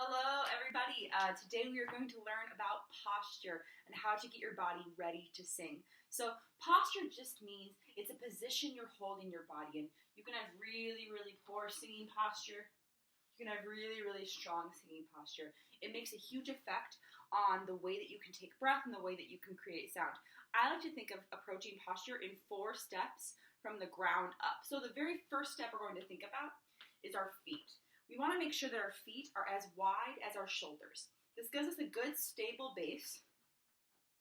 Hello, everybody. Today we are going to learn about posture and how to get your body ready to sing. So posture just means it's a position you're holding your body in. You can have really, really poor singing posture. You can have really, really strong singing posture. It makes a huge effect on the way that you can take breath and the way that you can create sound. I like to think of approaching posture in 4 steps from the ground up. So the very first step we're going to think about is our feet. We want to make sure that our feet are as wide as our shoulders. This gives us a good stable base.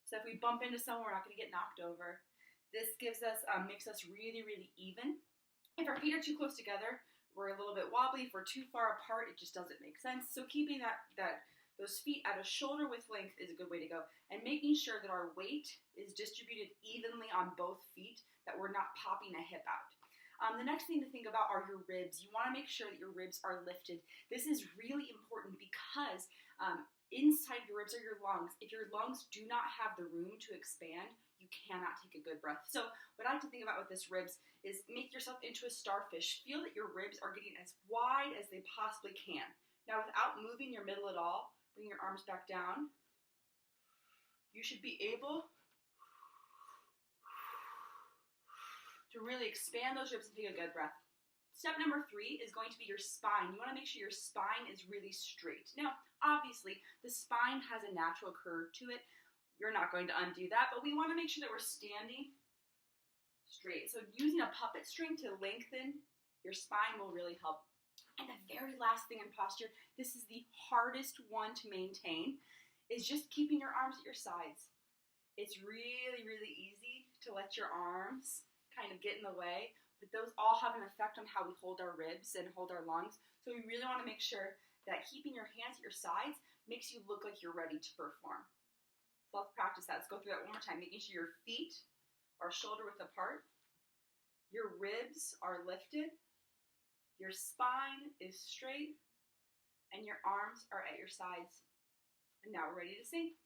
So if we bump into someone, we're not going to get knocked over. This makes us really, really even. If our feet are too close together, we're a little bit wobbly. If we're too far apart, it just doesn't make sense. So keeping those feet at a shoulder width length is a good way to go. And making sure that our weight is distributed evenly on both feet, that we're not popping a hip out. The next thing to think about are your ribs. You want to make sure that your ribs are lifted. This is really important because inside your ribs are your lungs. If your lungs do not have the room to expand, you cannot take a good breath. So what I like to think about with this ribs is make yourself into a starfish. Feel that your ribs are getting as wide as they possibly can. Now, without moving your middle at all, bring your arms back down. You should be able to really expand those ribs and take a good breath. Step number 3 is going to be your spine. You want to make sure your spine is really straight. Now, obviously, the spine has a natural curve to it. We're not going to undo that, but we want to make sure that we're standing straight. So using a puppet string to lengthen your spine will really help. And the very last thing in posture, this is the hardest one to maintain, is just keeping your arms at your sides. It's really, really easy to let your arms kind of get in the way, but those all have an effect on how we hold our ribs and hold our lungs. So we really want to make sure that keeping your hands at your sides makes you look like you're ready to perform. So let's practice that. Let's go through that one more time. Making sure your feet are shoulder width apart, your ribs are lifted, your spine is straight, and your arms are at your sides. And now we're ready to sing.